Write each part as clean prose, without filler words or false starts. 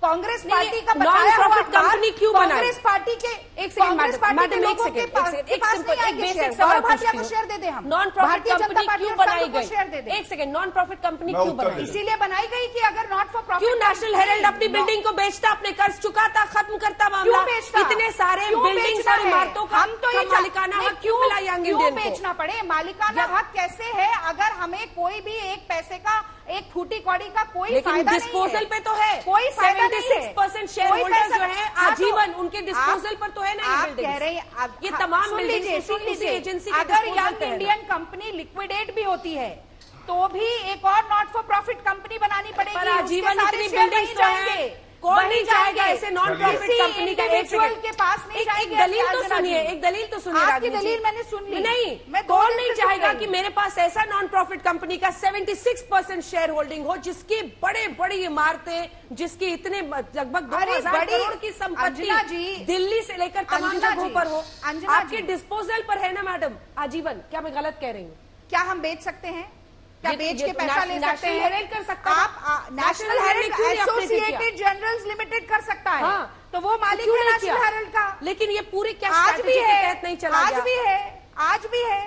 Congress party का बचाया हुआ कंपनी क्यों बनाई? कांग्रेस पार्टी के कांग्रेस पार्टी के लोगों के पास को शेयर दे दे हम। नॉन प्रॉफिट कंपनी क्यों बनाई गई? शेयर दे दे। एक सेकंड, नॉन प्रॉफिट कंपनी क्यों बनाई? इसीलिए बनाई गई कि अगर नॉट फॉर प्रॉफिट। क्यों नेशनल हेराल्ड अपनी बिल्डिंग को बेचता, अपने कर्ज चुकाता, खत्म करता मामला? इतने सारे बिल्डिंग और इमारतों का हम तो ये मालिकाना हक क्यों मिला यंग इंडियन को? बेचना पड़े? मालिकाना हक कैसे है अगर हमें कोई भी एक पैसे का, एक फूटी कौड़ी का कोई फायदा नहीं है? डिस्पोजल पे तो है, कोई फायदा नहीं है। 76% शेयर होल्डर जो है आजीवन उनके डिस्पोजल पर तो है ना। आप कह रहे हैं ये तमाम सुन लीजिए एजेंसी अगर यंग इंडियन कंपनी लिक्विडेट भी होती है तो भी एक और नॉट फॉर प्रॉफिट कंपनी बनानी पड़ेगी। पर आजीवन इतनी बिल्डिंग्स तो है, कौन नहीं चाहेगा ऐसे नॉन प्रॉफिट कंपनी का? के पास नहीं एक दलील तो सुनिए, एक दलील तो सुनिए। आपकी दलील मैंने सुन ली। नहीं, कौन नहीं चाहेगा कि मेरे पास ऐसा नॉन प्रॉफिट कंपनी का 76% शेयर होल्डिंग हो, जिसकी बड़े बड़ी इमारतें, जिसकी इतने लगभग 2000 करोड़ की संपत्ति दिल्ली से लेकर तमाम जगहों पर हो, आपके डिस्पोजल पर है ना मैडम आजीवन? क्या मैं गलत कह रही हूँ? क्या हम बेच सकते हैं? क्या बेच के पैसा ले सकते हैं? हेराल्ड कर सकता है। आप national Herald associated generals limited कर सकता है। तो वो मालिक है नेशनल हेराल्ड का। लेकिन ये पूरी क्या आज भी है, तहत नहीं चला? आज भी है।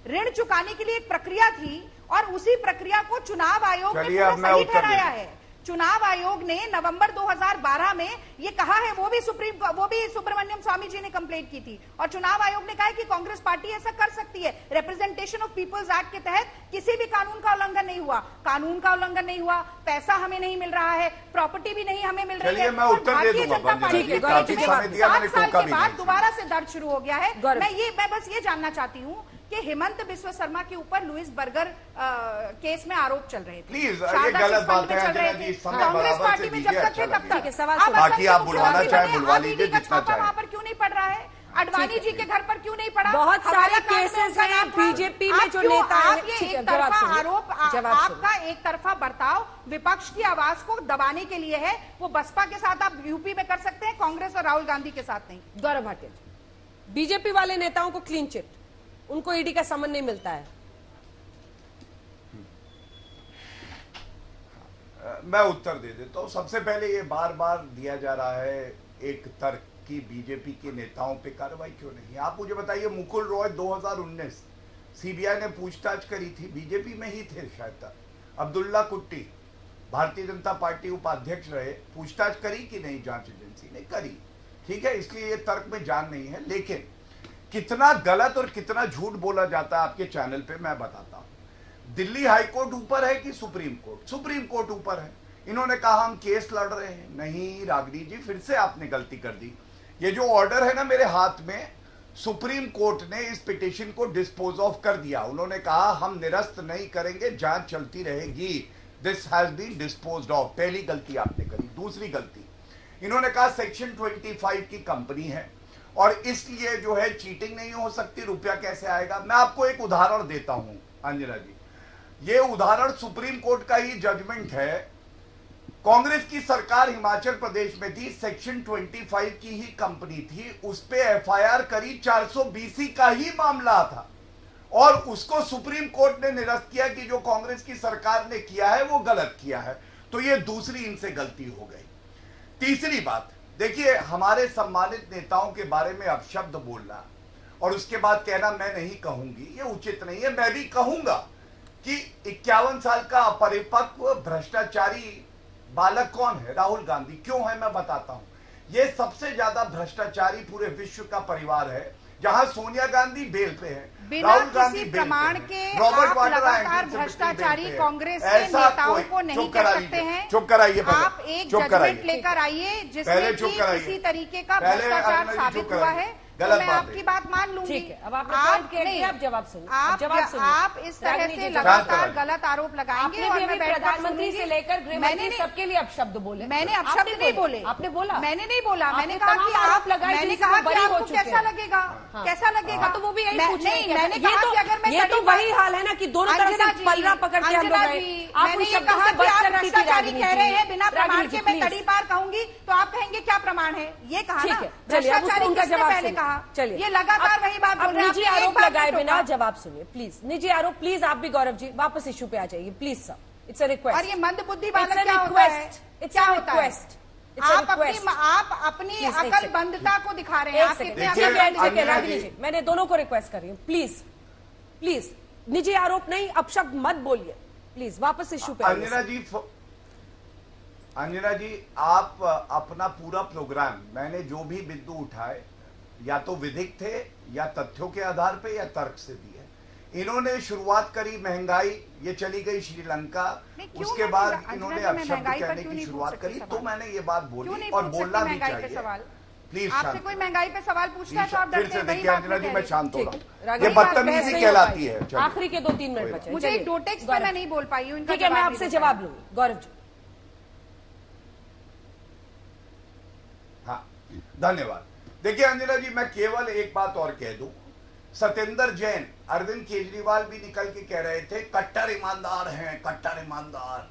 ऋण चुकाने के लिए एक प्रक्रिया थी और उसी प्रक्रिया को चुनाव आयोग ने सही ठहराया है। चुनाव आयोग ने नवंबर 2012 में ये कहा है, वो भी सुब्रमण्यम स्वामी जी ने कंप्लेंट की थी और चुनाव आयोग ने कहा है कि कांग्रेस पार्टी ऐसा कर सकती है। रिप्रेजेंटेशन ऑफ पीपल्स एक्ट के तहत किसी भी कानून का उल्लंघन नहीं हुआ, कानून का उल्लंघन नहीं हुआ, पैसा हमें नहीं मिल रहा है, प्रॉपर्टी भी नहीं हमें मिल रही है। भारतीय जनता पार्टी 7 साल के बाद दोबारा से दर्द शुरू हो गया है। मैं बस ये जानना चाहती हूँ कि हेमंत बिस्वा शर्मा के ऊपर लुइस बर्गर केस में आरोप चल रहे थे। प्लीज ये गलत बात है अंजना जी, कांग्रेस पार्टी में जब तक थे तब तक सवाल बाकी आप बुलवाना चाहे बुलवा लीजिए जितना चाहे। वहां पर क्यों नहीं पड़ रहा है? अडवाणी जी के घर पर क्यों नहीं पड़ा? बहुत सारे केसेस हैं बीजेपी में जो नेता आप ये एक तरफा आरोप, आपका एक तरफा बर्ताव विपक्ष की आवाज को दबाने के लिए है। वो बसपा के साथ आप यूपी में कर सकते हैं, कांग्रेस और राहुल गांधी के साथ नहीं। गौरव भाटिया, बीजेपी वाले नेताओं को क्लीन चिट, उनको ईडी का समन नहीं मिलता है। मैं उत्तर दे देता हूं। सबसे पहले ये बार बार दिया जा रहा है एक तर्क कि बीजेपी के नेताओं पे कार्रवाई क्यों नहीं। आप मुझे बताइए, मुकुल रॉय 2019 सीबीआई ने पूछताछ करी थी, बीजेपी में ही थे शायद तक। अब्दुल्ला कुट्टी भारतीय जनता पार्टी उपाध्यक्ष रहे, पूछताछ करी कि नहीं जांच एजेंसी ने? करी। ठीक है, इसलिए ये तर्क में जान नहीं है। लेकिन कितना गलत और कितना झूठ बोला जाता है आपके चैनल पे मैं बताता हूं। दिल्ली हाईकोर्ट ऊपर है कि सुप्रीम कोर्ट? सुप्रीम कोर्ट ऊपर है। इन्होंने कहा हम केस लड़ रहे हैं। नहीं रागनी जी, फिर से आपने गलती कर दी। ये जो ऑर्डर है ना मेरे हाथ में, सुप्रीम कोर्ट ने इस पिटीशन को डिस्पोज ऑफ कर दिया। उन्होंने कहा हम निरस्त नहीं करेंगे, जांच चलती रहेगी। This has been disposed of. पहली गलती आपने करी। दूसरी गलती, इन्होंने कहा सेक्शन 25 की कंपनी है और इसलिए जो है चीटिंग नहीं हो सकती, रुपया कैसे आएगा। मैं आपको एक उदाहरण देता हूं अंजना जी, ये उदाहरण सुप्रीम कोर्ट का ही जजमेंट है। कांग्रेस की सरकार हिमाचल प्रदेश में थी, सेक्शन 25 की ही कंपनी थी, उस पे एफआईआर करी, 420 का ही मामला था और उसको सुप्रीम कोर्ट ने निरस्त किया कि जो कांग्रेस की सरकार ने किया है वो गलत किया है। तो ये दूसरी इनसे गलती हो गई। तीसरी बात, देखिए हमारे सम्मानित नेताओं के बारे में अपशब्द बोलना और उसके बाद कहना मैं नहीं कहूंगी, ये उचित नहीं है। मैं भी कहूंगा कि 51 साल का अपरिपक्व भ्रष्टाचारी बालक कौन है? राहुल गांधी। क्यों है मैं बताता हूं। ये सबसे ज्यादा भ्रष्टाचारी पूरे विश्व का परिवार है, जहां सोनिया गांधी बेल पे है, राहुल गांधी प्रमाण के रॉबर्ट वाड्रा भ्रष्टाचारी कांग्रेस के नेताओं को नहीं कह सकते हैं। चुप कराइए, आप एक जजमेंट लेकर आइए जिसमें किसी तरीके का भ्रष्टाचार साबित हुआ है, तो मैं आपकी बात मान लूंगी। ठीक है, अब आप जवाब सुनिए। आप इस तरह से लगातार गलत आरोप लगाएंगे और मैं प्रधानमंत्री से लेकर गृहमंत्री सबके लिए अपशब्द बोले। मैंने अपशब्द नहीं बोले। आपने बोला? मैंने नहीं बोला। मैंने कहा कि मैंने कहा कि आपको कैसा लगेगा, कैसा लगेगा, तो वो भी यही पूछ रहे हैं। मैंने कहा कि अगर मैं, ये तो वही हाल है ना कि दोनों तरफ से पलड़ा पकड़ के हम लोग गए। मैंने ये कहा कि आप भ्रष्टाचारी कह रहे हैं, बिना प्रमाण के मैं तड़ी पार कहूंगी तो आप कहेंगे क्या प्रमाण है? ये कहा ना भ्रष्टाचारी किसने पहले कहा? चलिए, ये लगातार वही बात बोल रहे हैं। निजी आरोप लगाए बिना जवाब सुनिए प्लीज। निजी आरोप प्लीज, आप भी गौरव जी वापस इशू पे आ जाइए please sir, it's a request. और ये मंद बुद्धि बालक क्या होता है? इट्स अ रिक्वेस्ट, आप अपनी अकलबंदता को दिखा रहे हैं। रागिनी जी, मैंने दोनों को रिक्वेस्ट कर रही हूँ, प्लीज प्लीज निजी आरोप नहीं, अपशब्द मत बोलिए प्लीज, वापस इश्यू पे। अंजना जी आप अपना पूरा प्रोग्राम, मैंने जो भी बिंदु उठाए या तो विधिक थे या तथ्यों के आधार पे या तर्क से दिए। इन्होंने शुरुआत करी महंगाई, ये चली गई श्रीलंका, उसके बाद इन्होंने अपशब्द कहने की शुरुआत करी, तो मैंने ये बात बोली और बोलना भी चाहिए। प्लीज आपसे कोई महंगाई पे सवाल पूछता है तो आप डरते हैं। देखिए अंजना जी मैं शांत हो रहा हूँ, ये बदतमीजी कहलाती है। आखिरी के 2-3 मिनट बचे, मुझे एक डोटेक्स पे मैं नहीं बोल पाई हूँ, ठीक है मैं आपसे जवाब लूंगी। गौरव जी। हाँ धन्यवाद। देखिए अंजना जी मैं केवल एक बात और कह दूं, सत्येंद्र जैन, अरविंद केजरीवाल भी निकल के कह रहे थे कट्टर ईमानदार हैं, कट्टर ईमानदार।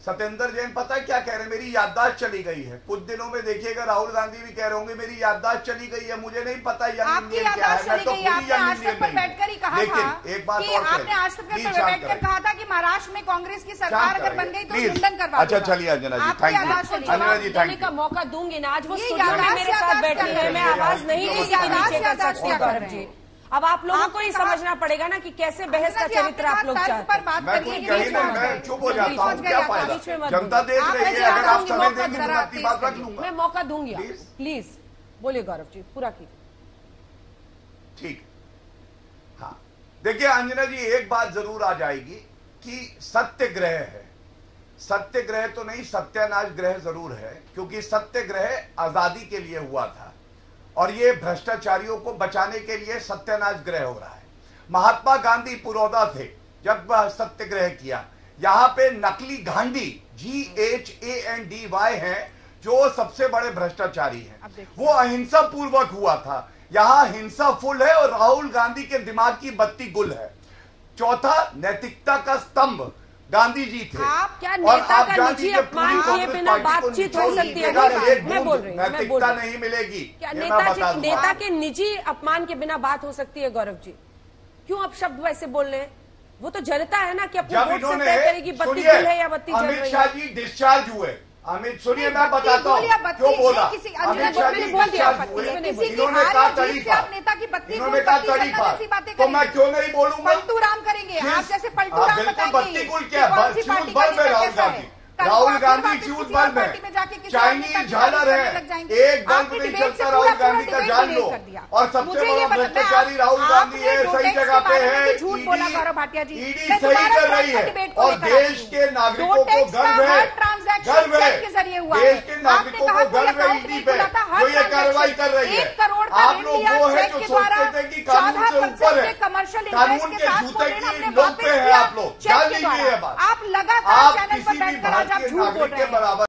सत्येंद्र जैन पता है क्या कह रहे हैं, मेरी याददाश्त चली गई है। कुछ दिनों में देखिएगा राहुल गांधी भी कह रहे होंगे मेरी याददाश्त चली गई है, मुझे नहीं पता यंग इंडियन क्या है, मैं तो पूरी यंग इंडियन नहीं। लेकिन एक बात और आपने आज तक बैठकर कहा था कि महाराष्ट्र में कांग्रेस की सरकार अगर बन गई तो मुंडन करवा दूंगा। अच्छा चलिए Anjana ji thank you. Anjana ji thank you का मौका दूंगी ना, आज वो स्टूडियो में मेरे साथ बैठी है, मैं आवाज नहीं किसी के नीचे कर सकती। गौरव जी अब आप लोगों को ही समझना पड़ेगा ना कि कैसे बहस का चरित्र आप लोग चाहते हैं। मैं चुप हो जाता हूँ, क्या फायदा, जनता देख रही है, अगर आप समय देंगे तो अपनी बात रख लूंगा। मैं मौका दूंगी, प्लीज बोलिए गौरव जी, पूरा कीजिए। ठीक, हाँ देखिए अंजना जी एक बात जरूर आ जाएगी कि सत्याग्रह है, सत्याग्रह तो नहीं सत्यानाश ग्रह जरूर है, क्योंकि सत्याग्रह आजादी के लिए हुआ था और ये भ्रष्टाचारियों को बचाने के लिए सत्यानाश ग्रह हो रहा है। महात्मा गांधी पुरोधा थे जब सत्याग्रह किया। यहां पे नकली गांधी GHANDY हैं जो सबसे बड़े भ्रष्टाचारी हैं, वो अहिंसा पूर्वक हुआ था। यहां हिंसा फुल है और राहुल गांधी के दिमाग की बत्ती गुल है। चौथा, नैतिकता का स्तंभ गांधी जी थे। आप क्या नेता का निजी अपमान किए बिना बातचीत हो सकती है? मैं बोल रही हूँ, नैतिकता नहीं मिलेगी। क्या नेता के निजी अपमान के बिना बात हो सकती है? गौरव जी क्यों आप शब्द वैसे बोल रहे हैं? वो तो जनता है ना कि अपने वोट से तय करेगी बत्ती जल है या बत्ती जल रही है। अमित शाह जी डिस्चार्ज हुए। अमित सुनिए मैं बताता हूँ क्यों बोला। अमित शाह जी डिस्चार्ज हुए, इन्होंने कहा तरीफा, इन्होंने कहा तरीफा, तो मैं क्यों नहीं बोलूंगा? पलटूराम करेंगे आप, जैसे पलटूराम बिल्कुल बत्ती गुल क्या है, फ्यूज बल्ब है राहुल गांधी फ्यूज बल्ब है, चाइनीज झालर है, एक बल्ब नहीं चलता राहुल गांधी का, जान लो। और सबसे बड़ा भ्रष्टाचारी राहुल गांधी है, सही जगह पे है, ईडी सही कर रही है और देश के नागरिकों को गर्व है, गर्व है, देश के नागरिकों को गर्व है ईडी पे जो ये कार्रवाई कर रही है। आप लोग वो है जो सोचते थे कि कानून से ऊपर है, कानून के जूते की नोक पे है आप लोग, जान लीजिए ये बात। आप लगातार किसी भी भारतीय नागरिक के बराबर